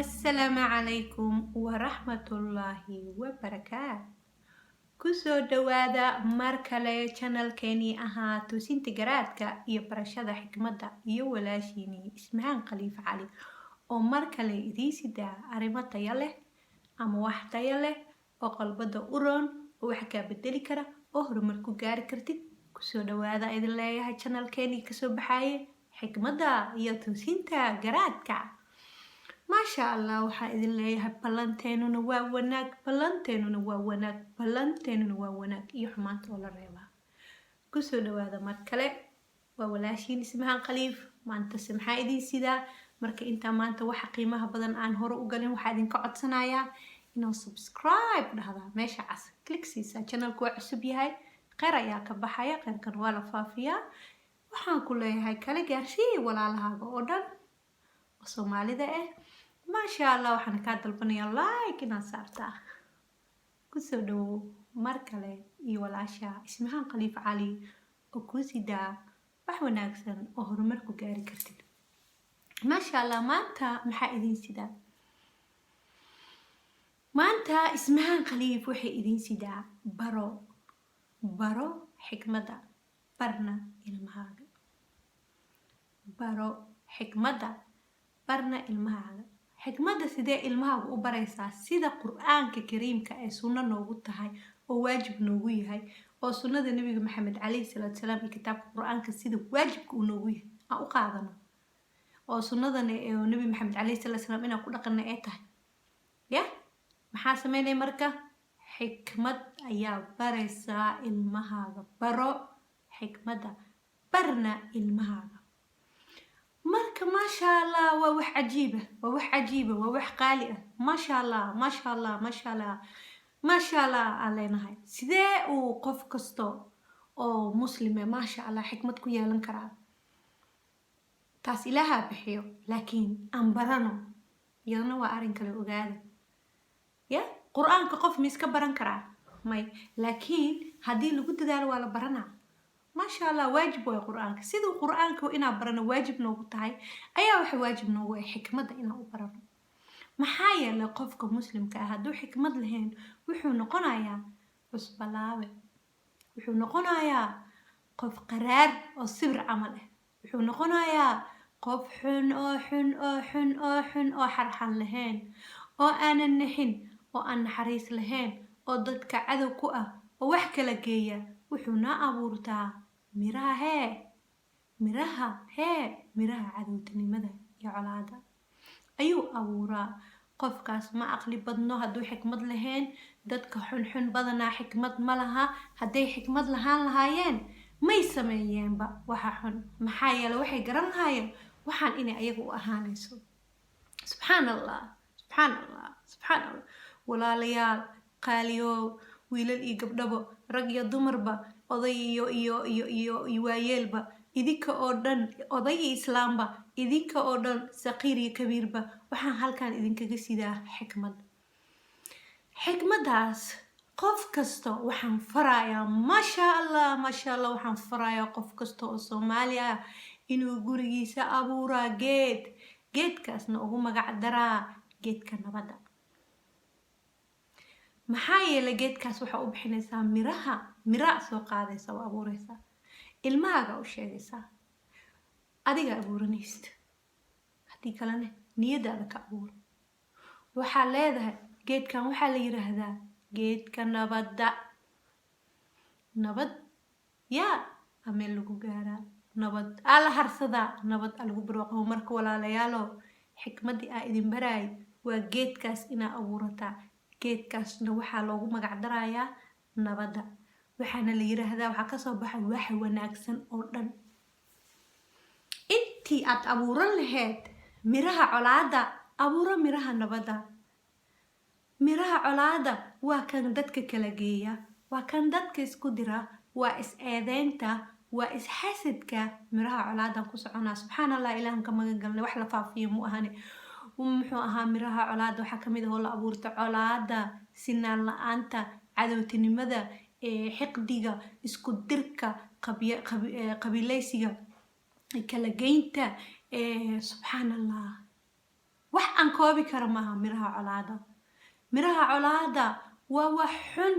السلام عليكم ورحمة الله وبركاته. kusoo dhawaada mar kale channelkeeni ahaa toosinta garaadka iyo barashada xikmadda iyo walaashiini ismahaan khaliif cali oo mar kale idiin sidaa arrimo tayo leh ama wax tayo leh oo qalbada u roon oo wax kaa bedeli kara oo horumar ku gaari kartid. kusoo dhawaada idin leeyahay channelkeeni kasoo baxaye xikmadda iyo toosinta garaadka. maasha allah waxaa idin leeyahay balanteenuna waa wanaag iyo xumaanta oo la reebaa. kusoo dhawaada mar kale waa walaashiin ismahaan khaliif. maantase maxaa idin sidaa marka intaa maanta waxa qiimaha badan aan hore u galin waxaa idinka codsanayaa inuu subscribe dhahdaa meesha cas click siisaa. channelku waa cusub yahay, kheyr ayaa ka baxaya, kheyrkan waa la faafiyaa. waxaan ku leeyahay kala gaarsii walaalahaaga oo dhan oo soomaalida ah. maasha allah waxaan kaa dalbanayaa like inaad saartaa. kusoo dhawow mar kale iyo walaasha ismahaan khaliif cali oo kuu sidaa wax wanaagsan oo horumar ku gaari kartid. maasha allah maanta maxaa idin sidaa? maanta ismahaan khaliif waxay idin sidaa baro xikmadda, barna ilmahaaga. baro xikmadda, barna ilmahaaga. xikmadda sidee ilmahaaga u baraysaa? sida qur-aanka kariimka ee sunno noogu tahay oo waajib noogu yahay, oo sunnada nabiga maxamed calayhi salaatu salaam iyo kitaabka qur-aanka sida waajibka uu noogu yahay aan u qaadano, oo sunnadana ee nabi maxamed calayhi salaatu salaam inaan ku dhaqanna ee tahay. maxaa sameynaya marka? xikmad ayaa baraysaa ilmahaaga. baro xikmadda, barna ilmahaaga. marka maasha allah waa wax cajiiba, waa wax qaali ah. maasha allah aan leenahay. sidee uu qof kasto oo muslime maasha allah xikmad ku yeelan karaa? taas ilaahaa bixiyo, laakiin aan barano iyadana waa arrin kale. ogaada qur-aanka qof ma iska baran karaa? may, laakiin haddii lagu dadaalo waa la baranaa. maasha allah waajib waay qur-aanka. siduu qur-aanka inaan barano waajib noogu tahay ayaa waxa waajib noogu ah xikmadda inaan u barano. maxaa yeelay qofka muslimka ah hadduu xikmad lahayn wuxuu noqonayaa cusbalaawe, wuxuu noqonayaa qof qaraar oo sibir camal ah, wuxuu noqonayaa qof xun oo xarxan lahayn, oo aanan naxin, oo aan naxariis lahayn, oo dadka cadow ku ah, oo wax kala geeya. wuxuuna abuurtaa miraha cadowtinimada iyo colaada ayuu abuuraa. qofkaas ma aqli badno hadduu xikmad lahayn. dadka xunxun badanaa xikmad ma laha. hadday xikmad lahaan lahaayeen may sameeyeenba waxa xun. maxaa yeele waxay garan lahaayeen waxaan inay ayaga u ahaanayso. subxaan allah. walaalayaal qaaliyo, wiilal iyo gabdhabo, rag iyo dumarba, oday iyo waayeelba, idinka oo dhan, oday iyo islaamba, idinka oo dhan, saqiir iyo kabiirba, waxaan halkan idinkaga sidaa xikmad. xikmaddaas qof kasta waxaan farayaa maasha allah waxaan farayaa qof kasta oo soomaali ah inuu gurigiisa abuuraa geedkaasna ugu magac daraa geedka nabadda. maxaa yeelay geedkaas waxaa u bixinaysaa mira soo qaadaysa oo abuuraysaa. ilmahaaga u sheegaysaa, adiga abuuranaysid. haddii kalena niyadaada ka abuur. waxaa leedahay geedkan waxaa la yiraahdaa geedka nabadda. nabad amee lagu gaaraa, nabad la harsadaa, nabad lagu barwaaqo. marka walaalayaalo xikmaddii aa idin baraay waa geedkaas inaa abuurataa. geedkaasna waxaa loogu magac darayaa nabadda. waxaana la yiraahdaa waxaa kasoo baxay wax wanaagsan oo dhan. intii aad abuuran lahayd miraha colaada, abuuro miraha nabadda. miraha colaada waa kan dadka kala geeya, waa kan dadka isku dira, waa is-eedeynta, waa is-xasadka. miraha colaadan ku soconaa. subxaan allah, ilaahan ka magan galnay, wax la faafiyo mu ahane. muxuu ahaa miraha colaada waxaa kamid ah oo la abuurta colaada, sinaan la-aanta, cadowtinimada, xiqdiga, isku dirka, qabiileysiga, kala geynta. subxaan allah, wax aan koobi karo maaha miraha colaada. miraha colaada waa wax xun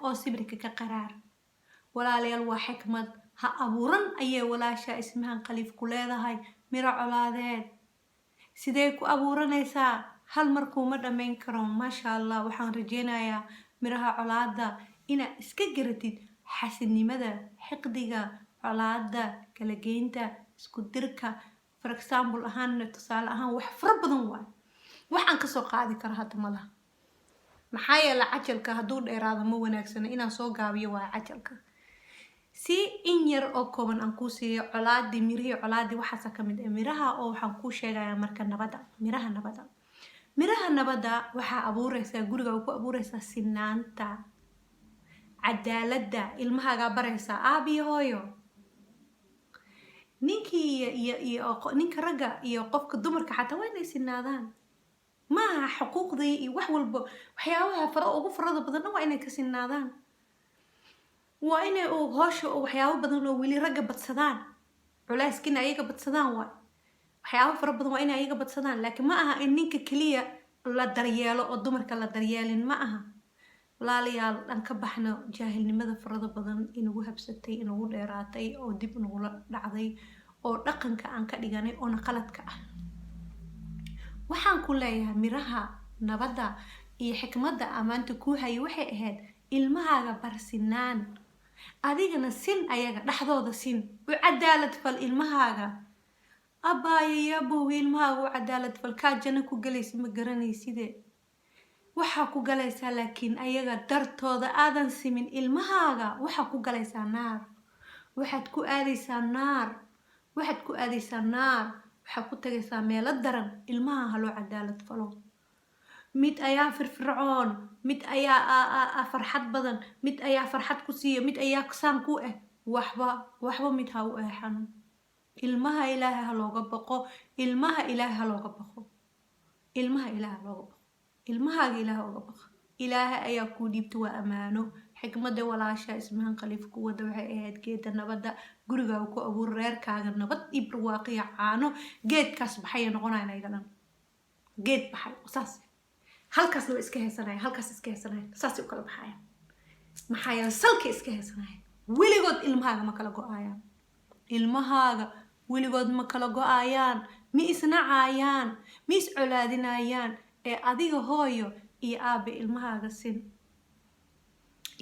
oo sibirka ka qaraar. walaalayaal waa xikmad ha abuuran ayay walaasha ismahan khaliif ku leedahay miro colaadeed. sidee ku abuuranaysaa hal mar kuma dhamayn karo. maasha allah waxaan rajeynayaa miraha colaada inaad iska garatid xasidnimada, xiqdiga, colaada, kala geynta, isku dirka. for example ahaan tusaale ahaan wax fara badan waay waxaan kasoo qaadi kara hadda malaha. maxaa yeele cajalka hadduu dheeraado ma wanaagsana inaan soo gaabiyo waa cajalka. si in yar oo kooban aan kuu siiyo colaadii, mirihii colaadii waxaasa ka mid ah miraha oo waxaan kuu sheegayaa marka nabada. miraha nabada waxaa abuureysaa guriga ku abuureysaa sinaanta, cadaaladda. ilmahaagaa baraysaa aabiyo hooyo. ninka ragga iyo qofka dumarka xataa waa inay sinaadaan. maaha xuquuqdii iyo wax walba waxyaabaha ugu farada badan waa inay ka sinaadaan. waa inay hoosha waxyaabo badan oo weli ragga badsadaan, culeyskina ayaga badsadaan. waxyaabo fara badan waa inay ayaga badsadaan. laakiin ma aha in ninka keliya la daryeelo oo dumarka la daryeelin. ma aha. walaalayaal dhan ka baxno jaahilnimada farada badan inagu habsatay, inagu dheeraatay, oo dib inagula dhacday, oo dhaqanka aan ka dhiganay oona qaladka ah. waxaan ku leeyahay miraha nabadda iyo xikmadda amaanta kuu hayay waxay ahayd ilmahaaga barsinaan. adigana sin ayaga dhexdooda sin u cadaalad fal ilmahaaga. abaayayabow ilmahaaga u cadaalad fal. kaa jana ku galaysa ma garanayside. waxaa ku galaysaa laakiin ayaga dartooda aadan simin ilmahaaga waxaa ku galaysaa naar. waxaad ku aadaysaa naar. waxaad ku tagaysaa meelo daran. ilmaha haloo cadaalad falo. mid ayaa firfircoon, mid ayaa farxad badan, mid ayaa farxad ku siiya, mid ayaa saan ku ah. waxba mid ha u eexan. ilmaha ilaahay ha looga baqo. ilmahaaga ilaaha oga baqa. ilaahay ayaa kuu dhiibta waa ammaano. xikmada walaasha ismahan khaliif ku wada waxay ahayd geeda nabadda. gurigaaga ku abuur reerkaaga nabad iyo barwaaqiya caano. geedkaas baxay noqonayna igadan. geed baxay saas halkaasna waa iska heesanaya, halkaas iska heesanaya, saasay u kala baxayaan. maxaa yeele salkay iska heesanaya. weligood ilmahaaga ma kala go-ayaan. ma isnacayaan, ma is colaadinayaan. ee adiga hooyo iyo aabe ilmahaaga sin.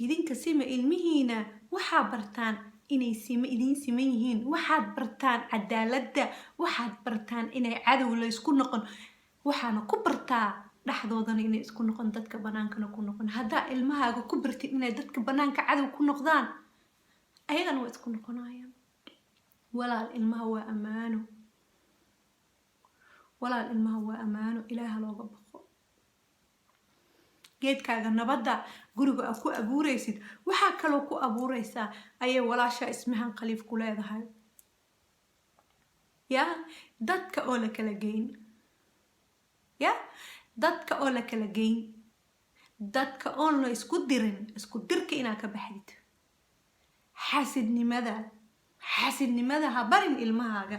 idinka sima ilmihiina waxaa bartaan inay idin siman yihiin. waxaad bartaan cadaaladda. waxaad bartaan inay cadow la isku noqon. waxaana ku bartaa dhexdoodana inay isku noqon, dadka banaankana ku noqon. haddaa ilmahaaga ku bartid inay dadka banaanka cadow ku noqdaan ayagana waa isku noqonayaan. walaal ilmaha waa ammaano. ilaaha looga baqo. geedkaaga nabadda guriga aad ku abuuraysid waxaa kaloo ku abuuraysaa ayay walaasha ismahan khaliif ku leedahay. dadka oo la kala geyn. dadka oon la isku dirin. isku dirka inaad ka baxdid. xasidnimada ha barin ilmahaaga.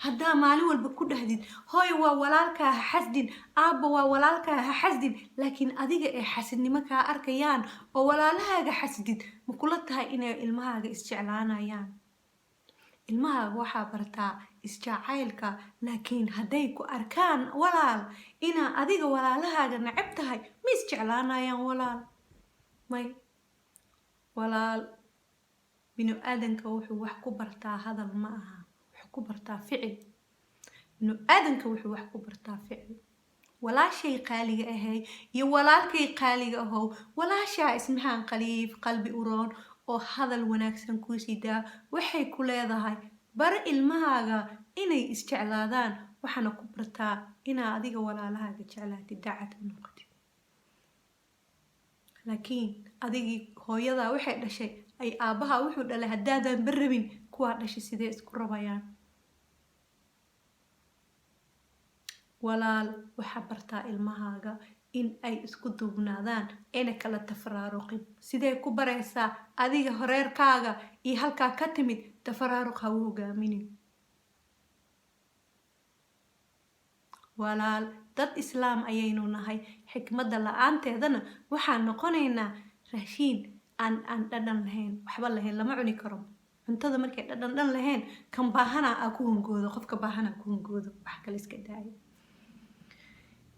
haddaa maalin walba ku dhahdid hooy waa walaalkaa ha xasdin, aabba waa walaalkaa ha xasdin, laakiin adiga ee xasidnimo kaa arkayaan oo walaalahaaga xasdid ma kula tahay inay ilmahaaga isjeclaanayaan? ilmahaaga waxaa bartaa isjacaylka. laakiin hadday ku arkaan walaal inaa adiga walaalahaaga nacab tahay ma isjeclaanayaan walaal. may walaal binu-aadanka wuxuu wax ku bartaa hadal ma aha, wuxuu ku bartaa ficil. binu-aadanka wuxuu wax ku bartaa ficil. walaashay qaaliga ahay iyo walaalkay qaaliga ahow, walaashaa ismahan khaliif qalbi uroon oo hadal wanaagsan kuu sidaa waxay ku leedahay bari ilmahaaga inay isjeclaadaan. waxaana ku bartaa inaa adiga walaalahaaga jeclaatid, daacad u noqotid. laakiin adigii hooyadaa waxay dhashay ay aabbaha wuxuu dhalay haddaadan barrabin kuwaa dhashay sidee isku rabayaan? walaal waxaa bartaa ilmahaaga in ay isku duubnaadaan ayna kala tafaraaruqin. sidee ku baraysaa adiga horeerkaaga iyo halkaa ka timid tafaraaruq ha u hogaaminin. walaal dad islaam ayaynu nahay xikmadda la-aanteedana waxaan noqonaynaa raashiin aan dhadhan lahayn waxba lahayn lama cuni karo cuntada markay dhadhan lahayn kan baahana aa ku hungoodo qofka baahana ku hungoodo wax kale iska daayo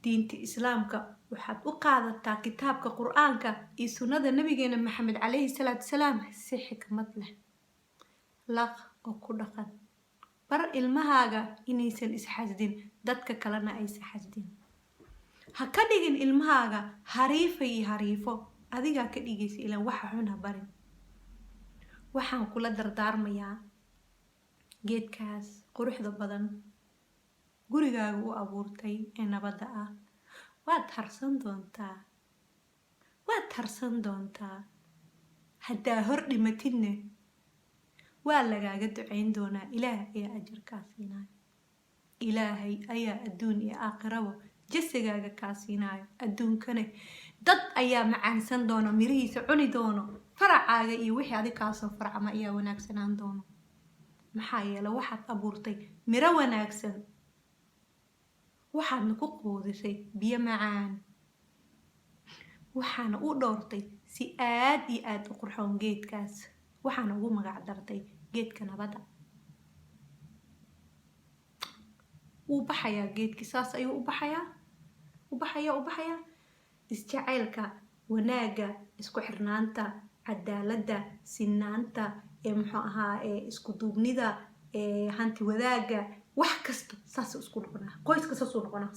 diinta islaamka waxaad u qaadataa kitaabka qur-aanka iyo sunnada nabigeena maxamed calayhi salaatu salaam si xikmad leh laq oo ku dhaqan bar ilmahaaga inaysan isxasdin dadka kalena aysan xasdin ha ka dhigin ilmahaaga hariifa iyo hariifo adigaa ka dhigaysa ilaan waxa xun ha barin waxaan kula dardaarmayaa geedkaas quruxda badan gurigaaga u abuurtay ee nabadda ah waad harsan doontaa haddaa hor dhimatidne waa lagaaga ducayn doonaa ilaah ayaa ajar kaa siinayo ilaahay ayaa adduun iyo aakhiraba jasigaaga kaa siinayo adduunkane dad ayaa macaansan doono mirihiisa cuni doono faracaaga iyo wixii adig kaasoo farcama ayaa wanaagsanaan doono maxaa yeele waxaad abuurtay miro wanaagsan waxaadna ku quudisay biyo macaan waxaana u dhowrtay si aad iyo aad u qurxoon geedkaas waxaana ugu magac dartay geedka nabadda wuu baxayaa geedkii saas ayuu u baxayaa isjacaylka wanaagga isku xirnaanta cadaaladda sinaanta muxuu ahaa isku duubnida hanti wadaagga wax kasta saas isku noqonaa qoyska saasuu noqonaa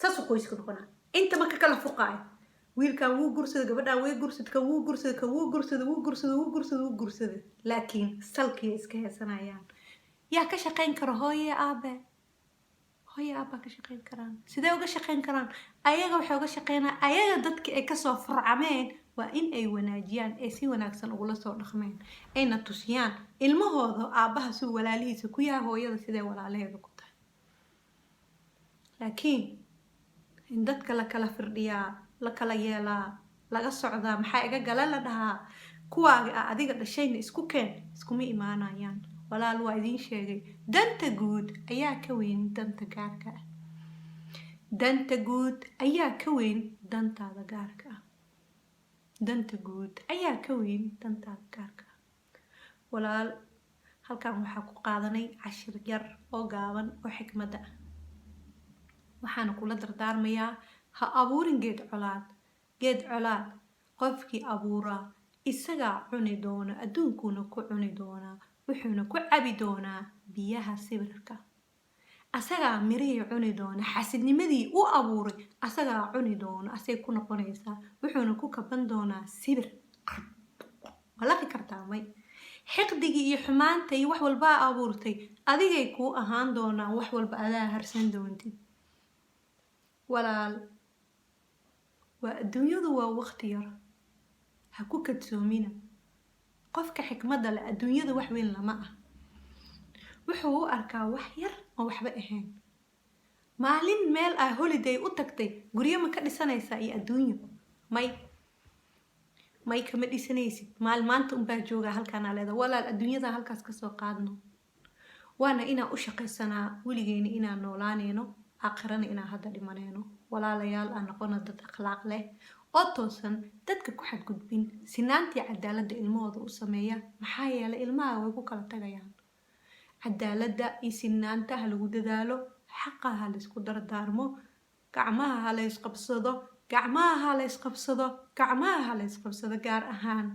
saasuu qoyska noqonaa inta marka kala fuqaayo wiilkan wuu gursada gabadhan way gursada kan wuu gursada kan wuu gursada laakiin salkiya iska heesanayaan yaa ka shaqayn kara hooye aabe ka shaqayn karaan sidee uga shaqayn karaan ayaga waxay uga shaqaynaa ayaga dadka ay kasoo farcameen waa in ay wanaajiyaan ee si wanaagsan ugula soo dhaqmeen ayna tusiyaan ilmahooda aabaha suu walaalihiisa ku yahay hooyada sidee walaalaheeda ku tahay laakiin in dadka la kala firdhiyaa la kala yeelaa laga socdaa maxaa iga gala la dhahaa kuwaaga ah adiga dhashayna isku keen iskuma imaanayaan walaal waa idiin sheegay danta guud ayaa ka weyn danta gaarka ah danta guud ayaa ka weyn dantaada gaarka ah danta guud ayaa ka weyn dantaada gaarka ah walaal halkan waxaa ku qaadanay cashir yar oo gaaban oo xikmadda ah waxaana kula dardaarmayaa ha abuurin geed colaad qofkii abuuraa isagaa cuni doona adduunkuna ku cuni doonaa wuxuuna ku cabi doonaa biyaha sibirka asagaa mirihii cuni doona xasidnimadii u abuuray asagaa cuni doona asay ku noqonaysaa wuxuuna ku kaban doonaa sibir ma laqi kartaa may xiqdigii iyo xumaanta iyo wax walbaa abuurtay adigay kuu ahaan doonaan wax walba adaa harsan doontid walaal waa adduunyadu waa waqti yar ha ku kadsoomina qofka xikmadda leh adduunyada wax weyn lama ah wuxuu u arkaa wax yar oo waxba ahayn maalin meel ah holiday u tagtay guryo ma ka dhisanaysaa iyo adduunyo may kama dhisanaysid maanta unbaa joogaa halkaanaa leeda walaal adduunyada halkaas kasoo qaadno waana inaan u shaqaysanaa weligeyna inaan noolaaneyno aakhirana inaan hadda dhimaneyno walaalayaal aan noqono dad akhlaaq leh oo toosan dadka ku xadgudbin sinaantii cadaaladda ilmahooda u sameeya maxaa yeelay ilmaha way ku kala tagayaan cadaaladda iyo sinaanta ha lagu dadaalo xaqa ha laysku dardaarmo gacmaha ha laysqabsado gaar ahaan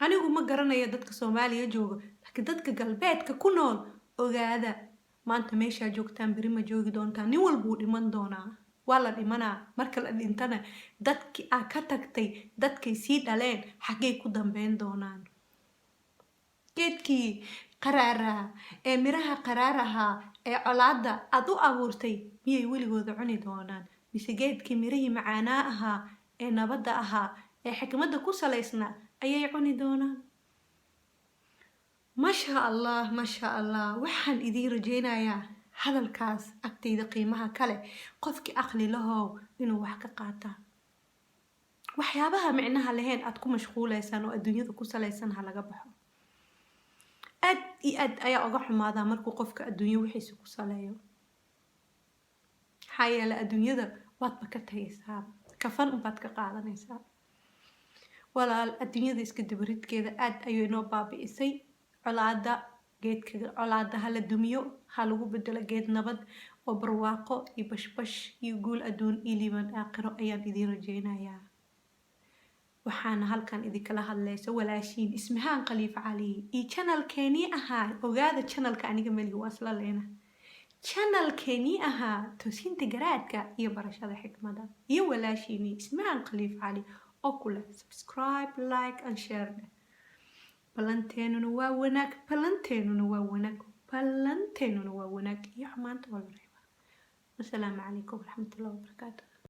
anigu ma garanayo dadka Soomaaliya jooga laakiin dadka galbeedka ku nool ogaada maanta meesha joogtaan bari ma joogi doontaan nin walba uu dhiman doonaa waa la dhimanaa marka la dhintana dadkii aa ka tagtay dadkay sii dhaleen xaggay ku dambeyn doonaan geedkii qaraaraha ee miraha qaraaraha ee colaadda aad u abuurtay miyay weligooda cuni doonaan mise geedkii mirihii macaanaa ahaa ee nabadda ahaa ee xikmadda ku salaysnaa ayay cuni doonaan masha allah waxaan idiin rajaynayaa hadalkaas agtayda qiimaha kale qofkii aqli lahow inuu wax ka qaataa waxyaabaha micnaha lahayn aad ku mashquulaysaan oo adduunyada ku salaysan ha laga baxo aad iyo aad ayaa uga xumaadaa markuu qofka adduunyo wixiisa ku saleeyo حيا لأدنيا واد بكتها يساب كفن وباد كقاعدة يساب ولا الدنيا إسك دبرت كذا أد أيونو بابي إسي علادا جيد كذا علادا هلا دميو هلو بدل جيد نبض وبرواقو يبشبش يقول أدون إلي من آخره أيام إذي رجينا يا waxaana halkan idinkala hadlayso walaashiin ismahaan khaliif cali iyo channelkeenii ahaa ogaada channelka aniga melihi waa isla leena channelkeenii ahaa toosinta garaadka iyo barashada xikmada iyo walaashiinii ismahaan khaliif cali oo kule subscribe like and share balanteenuna waa wanaag balanteenuna waa wanaag iyo xumaanta waa la reebaa wasalaamu calaykum waraxmatullahi wabarakaatu